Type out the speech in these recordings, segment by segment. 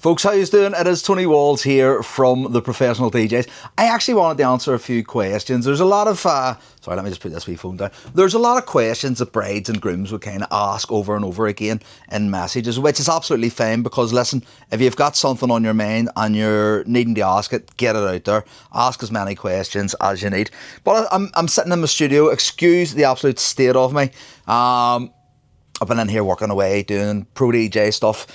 Folks, how you doing? It is Tony Walls here from the Professional DJs. I actually wanted to answer a few questions. There's a lot of, sorry, let me just put this wee phone down. There's a lot of questions that brides and grooms would kind of ask over and over again in messages, which is absolutely fine because, listen, if you've got something on your mind and you're needing to ask it, get it out there. Ask as many questions as you need. But I'm sitting in my studio. Excuse the absolute state of me. I've been in here working away doing pro DJ stuff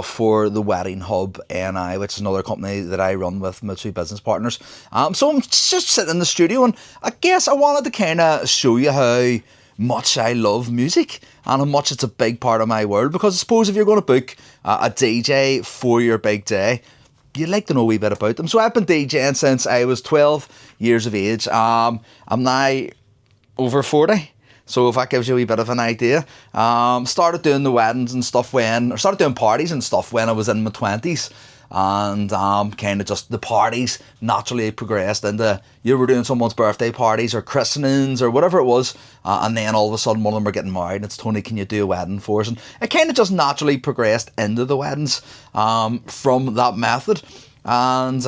for the Wedding Hub NI, which is another company that I run with my two business partners. So I'm just sitting in the studio, and I guess I wanted to kind of show you how much I love music and how much it's a big part of my world. Because I suppose if you're going to book a DJ for your big day, you'd like to know a wee bit about them. So I've been DJing since I was 12 years of age. I'm now over 40. So if that gives you a wee bit of an idea. Started doing the weddings and stuff started doing parties and stuff when I was in my 20s. And kind of just the parties naturally progressed into, you were doing someone's birthday parties or christenings or whatever it was. And then all of a sudden one of them were getting married. It's Tony, can you do a wedding for us? And it kind of just naturally progressed into the weddings from that method. And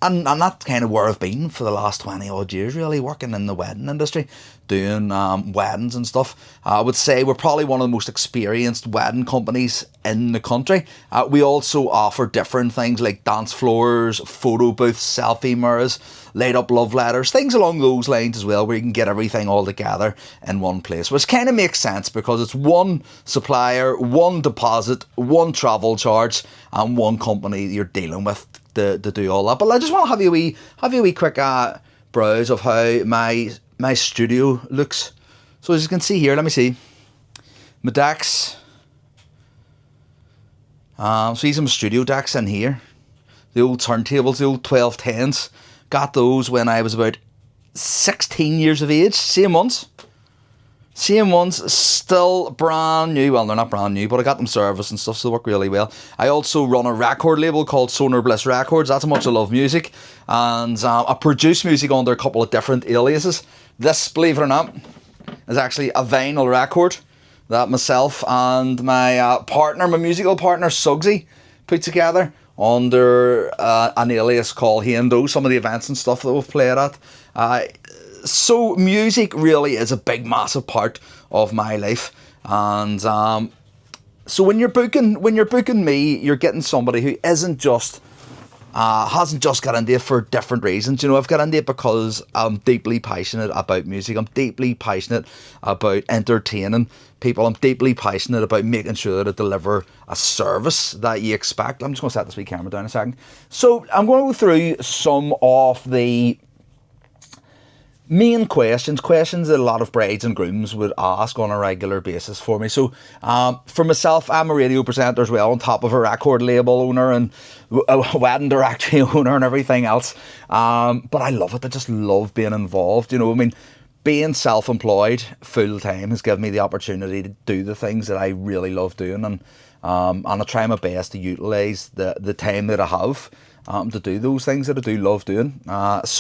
that's kind of where I've been for the last 20 odd years, really, working in the wedding industry, doing weddings and stuff. I would say we're probably one of the most experienced wedding companies in the country. We also offer different things like dance floors, photo booths, selfie mirrors, light up love letters, things along those lines as well, where you can get everything all together in one place, which kind of makes sense because it's one supplier, one deposit, one travel charge, and one company you're dealing with to do all that. But I just want to have you a wee quick browse of how my studio looks. So as you can see here, let me see my decks. So these are my studio decks in here. The old turntables, the old 1210s. Got those when I was about 16 years of age. Same ones, still brand new. Well, they're not brand new, but I got them serviced and stuff, so they work really well. I also run a record label called Sonar Bliss Records. That's how much I love music. And I produce music under a couple of different aliases. This, believe it or not, is actually a vinyl record that myself and my my musical partner, Suggsy, put together under an alias called Hendo, some of the events and stuff that we've played at. So music really is a big, massive part of my life, and so when you're booking me, you're getting somebody who isn't just hasn't just got into it for different reasons. You know, I've got into it because I'm deeply passionate about music. I'm deeply passionate about entertaining people. I'm deeply passionate about making sure that I deliver a service that you expect. I'm just going to set this wee camera down a second. So I'm going to go through some of the main questions that a lot of brides and grooms would ask on a regular basis for me. So for myself, I'm a radio presenter as well, on top of a record label owner and a wedding directory owner and everything else. But I love it. I just love being involved. You know, I mean, being self-employed full time has given me the opportunity to do the things that I really love doing, and I try my best to utilise the time that I have to do those things that I do love doing. What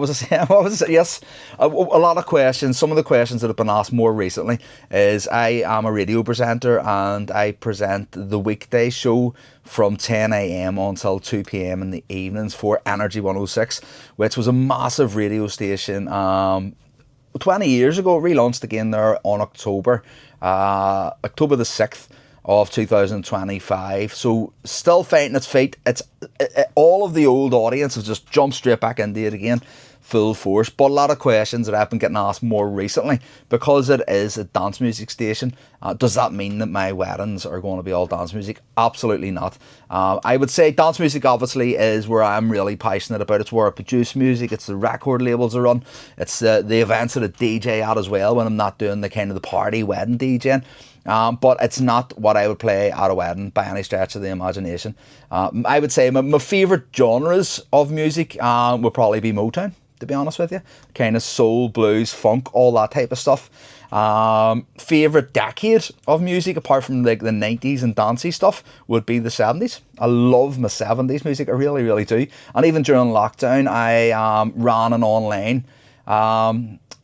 was I saying? Yes, a lot of questions. Some of the questions that have been asked more recently is I am a radio presenter and I present the weekday show from 10 a.m. until 2 p.m. in the evenings for Energy 106, which was a massive radio station 20 years ago. It relaunched again there on October the 6th of 2025, so still fighting its feet. All of the old audience has just jumped straight back into it again, full force. But a lot of questions that I've been getting asked more recently, because it is a dance music station, does that mean that my weddings are going to be all dance music? Absolutely not. I would say dance music obviously is where I'm really passionate about. It's where I produce music. It's the record labels I run. It's the events that I DJ at as well when I'm not doing the kind of the party wedding DJing. But it's not what I would play at a wedding by any stretch of the imagination. I would say my favourite genres of music would probably be Motown, to be honest with you. Kind of soul, blues, funk, all that type of stuff. Favourite decade of music, apart from like the 90s and dancey stuff, would be the 70s. I love my 70s music, I really, really do. And even during lockdown, I ran an online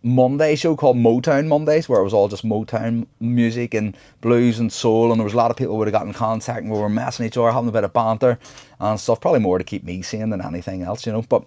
Monday show called Motown Mondays, where it was all just Motown music and blues and soul, and there was a lot of people who would have gotten in contact and we were messing each other, having a bit of banter and stuff, probably more to keep me sane than anything else, you know. But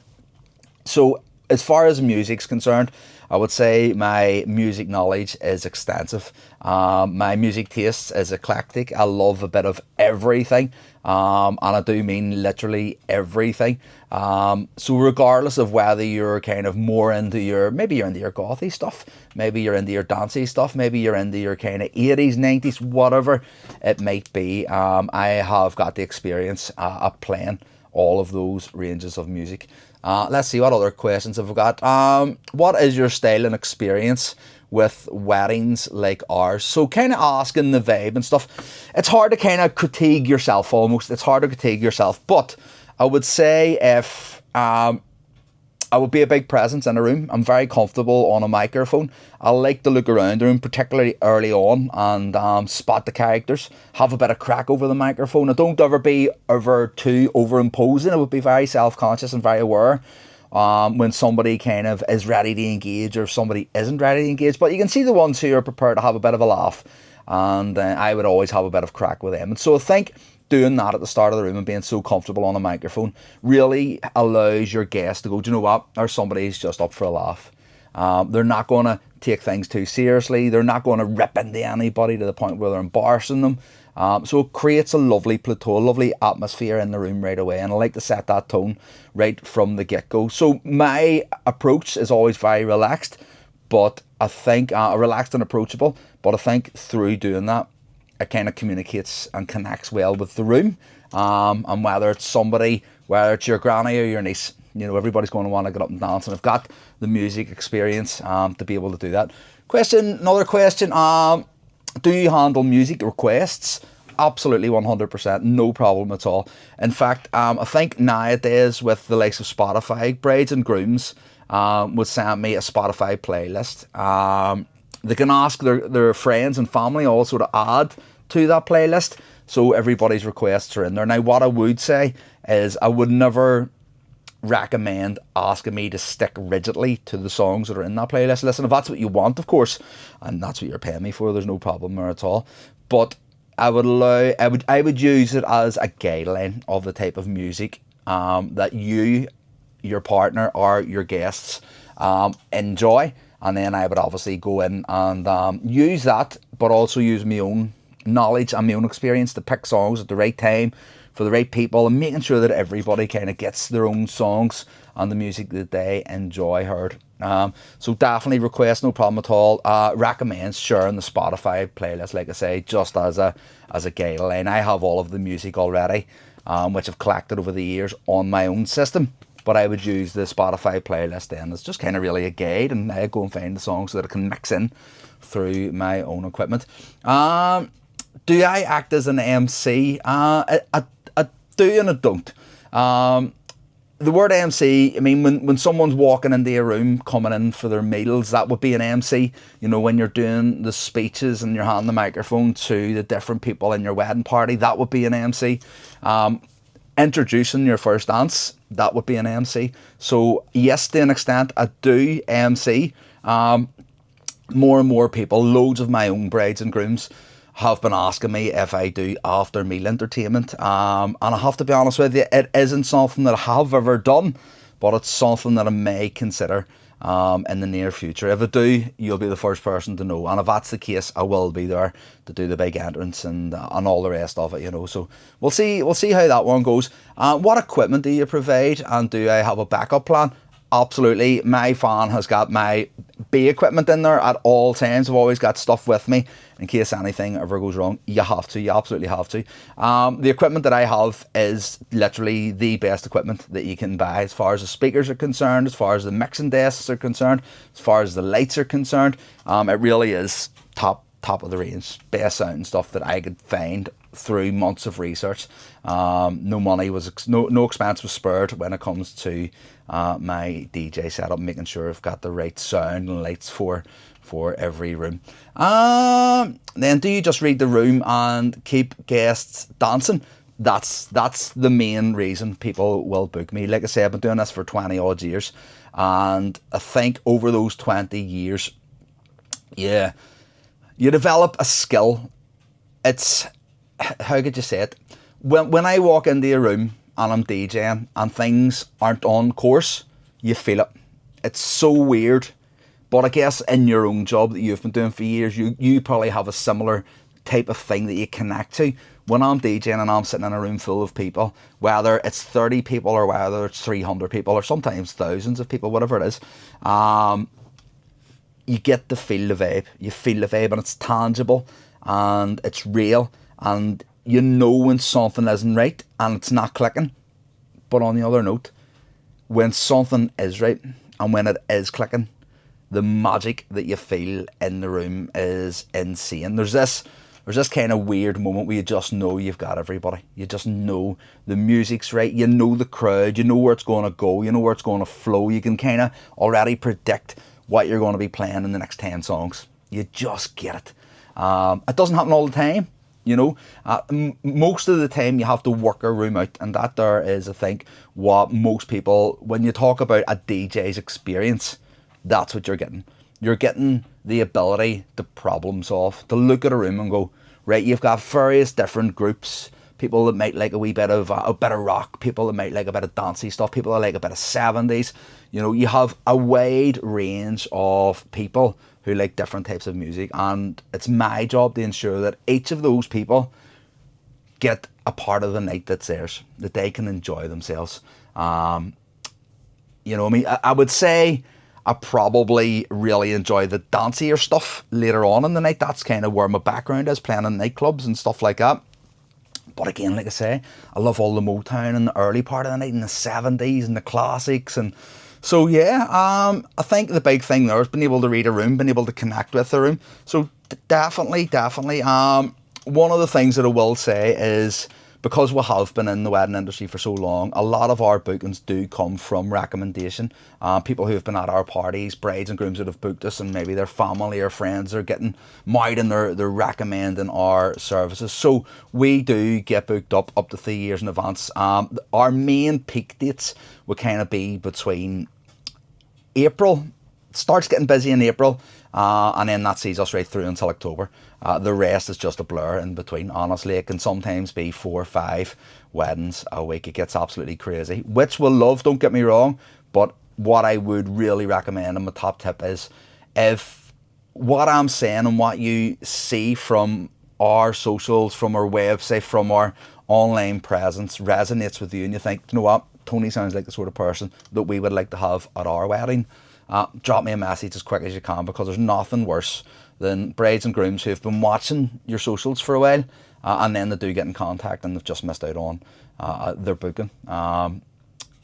so as far as music's concerned, I would say my music knowledge is extensive. My music taste is eclectic. I love a bit of everything, and I do mean literally everything. So regardless of whether you're kind of more into maybe you're into your gothy stuff, maybe you're into your dancey stuff, maybe you're into your kind of 80s, 90s, whatever it might be, I have got the experience of playing all of those ranges of music. Let's see, what other questions have we got? What is your style and experience with weddings like ours? So kind of asking the vibe and stuff. It's hard to kind of critique yourself almost. It's hard to critique yourself. But I would say if I would be a big presence in a room. I'm very comfortable on a microphone. I like to look around the room, particularly early on, and spot the characters, have a bit of crack over the microphone. I don't ever be ever too over-imposing. I would be very self-conscious and very aware when somebody kind of is ready to engage or if somebody isn't ready to engage. But you can see the ones who are prepared to have a bit of a laugh, and I would always have a bit of crack with them. And so I think doing that at the start of the room and being so comfortable on a microphone really allows your guests to go, do you know what, or somebody's just up for a laugh. They're not going to take things too seriously. They're not going to rip into anybody to the point where they're embarrassing them. So it creates a lovely plateau, a lovely atmosphere in the room right away. And I like to set that tone right from the get-go. So my approach is always very relaxed, but I think relaxed and approachable. But I think through doing that, it kind of communicates and connects well with the room. And whether it's somebody, whether it's your granny or your niece, you know, everybody's going to want to get up and dance, and I've got the music experience to be able to do that. Another question, do you handle music requests? Absolutely, 100%, no problem at all. In fact, I think nowadays with the likes of Spotify, Brides and Grooms would send me a Spotify playlist. They can ask their friends and family also to add to that playlist, so everybody's requests are in there. Now, what I would say is I would never recommend asking me to stick rigidly to the songs that are in that playlist. Listen, if that's what you want, of course, and that's what you're paying me for, there's no problem there at all. But I would use it as a guideline of the type of music that you, your partner, or your guests enjoy. And then I would obviously go in and use that, but also use my own knowledge and my own experience to pick songs at the right time for the right people, and making sure that everybody kind of gets their own songs and the music that they enjoy heard. So definitely request, no problem at all. Recommend sharing the Spotify playlist, like I say, just as a guideline. I have all of the music already, which I've collected over the years on my own system. But I would use the Spotify playlist then as just kind of really a guide, and I go and find the songs that I can mix in through my own equipment. Do I act as an MC? I do and I don't. The word MC, I mean, when someone's walking into a room, coming in for their meals, that would be an MC. You know, when you're doing the speeches and you're handing the microphone to the different people in your wedding party, that would be an MC. Introducing your first dance, that would be an MC. So yes, to an extent, I do MC. More and more people, loads of my own brides and grooms, have been asking me if I do after meal entertainment, and I have to be honest with you, it isn't something that I have ever done, but it's something that I may consider in the near future. If I do, you'll be the first person to know, and if that's the case, I will be there to do the big entrance and all the rest of it, you know. So we'll see how that one goes. What equipment do you provide, and do I have a backup plan? Absolutely. My van has got my B equipment in there at all times. I've always got stuff with me in case anything ever goes wrong. You absolutely have to. The equipment that I have is literally the best equipment that you can buy, as far as the speakers are concerned, as far as the mixing desks are concerned, as far as the lights are concerned. It really is top of the range, best sound stuff that I could find through months of research. No expense was spared when it comes to my DJ setup, making sure I've got the right sound and lights for every room. Then do you just read the room and keep guests dancing? That's the main reason people will book me. Like I say, I've been doing this for 20 odd years. And I think over those 20 years, yeah, you develop a skill. It's, how could you say it? When I walk into a room and I'm DJing and things aren't on course, you feel it. It's so weird. But I guess in your own job that you've been doing for years, you probably have a similar type of thing that you connect to. When I'm DJing and I'm sitting in a room full of people, whether it's 30 people or whether it's 300 people or sometimes thousands of people, whatever it is, you get to feel the vibe. You feel the vibe and it's tangible and it's real, and you know when something isn't right and it's not clicking. But on the other note, when something is right and when it is clicking, the magic that you feel in the room is insane. There's this kind of weird moment where you just know you've got everybody. You just know the music's right. You know the crowd. You know where it's going to go. You know where it's going to flow. You can kind of already predict what you're going to be playing in the next 10 songs. You just get it. It doesn't happen all the time. You know, most of the time you have to work a room out, and that there is, I think, what most people, when you talk about a DJ's experience, that's what you're getting. You're getting the ability to problem solve, to look at a room and go, right, you've got various different groups, people that might like a wee bit of rock, people that might like a bit of dancey stuff, people that like a bit of 70s. You know, you have a wide range of people who like different types of music, and it's my job to ensure that each of those people get a part of the night that's theirs, that they can enjoy themselves. You know, I mean, I would say I probably really enjoy the dancier stuff later on in the night. That's kind of where my background is, playing in nightclubs and stuff like that. But again, like I say, I love all the Motown in the early part of the night, and the 70s and the classics. And so, yeah, I think the big thing there is being able to read a room, being able to connect with the room. So definitely. One of the things that I will say is, because we have been in the wedding industry for so long, a lot of our bookings do come from recommendation. People who have been at our parties, brides and grooms that have booked us, and maybe their family or friends are getting married and they're recommending our services. So we do get booked up to 3 years in advance. Our main peak dates would kind of be between April. It starts getting busy in April, and then that sees us right through until October. The rest is just a blur in between. Honestly, it can sometimes be 4 or 5 weddings a week. It gets absolutely crazy, which we'll love, don't get me wrong. But what I would really recommend, and my top tip is, if what I'm saying and what you see from our socials, from our website, from our online presence resonates with you, and you think, you know what, Tony sounds like the sort of person that we would like to have at our wedding, drop me a message as quick as you can, because there's nothing worse than brides and grooms who have been watching your socials for a while, and then they do get in contact and they've just missed out on their booking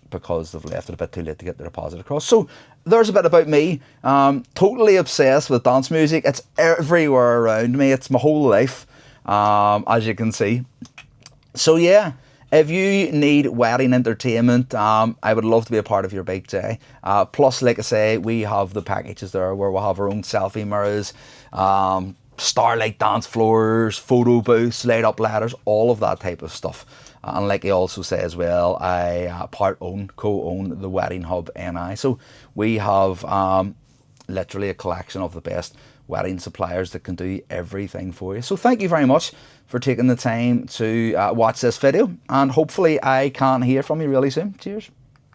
because they've left it a bit too late to get their deposit across. So there's a bit about me. Totally obsessed with dance music. It's everywhere around me. It's my whole life, as you can see. So yeah, if you need wedding entertainment, I would love to be a part of your big day. Plus, like I say, we have the packages there where we'll have our own selfie mirrors, starlight dance floors, photo booths, light up ladders, all of that type of stuff. And like I also say as well, I co-own the Wedding Hub NI. So we have literally a collection of the best wedding suppliers that can do everything for you. So thank you very much for taking the time to watch this video, and hopefully I can hear from you really soon. Cheers.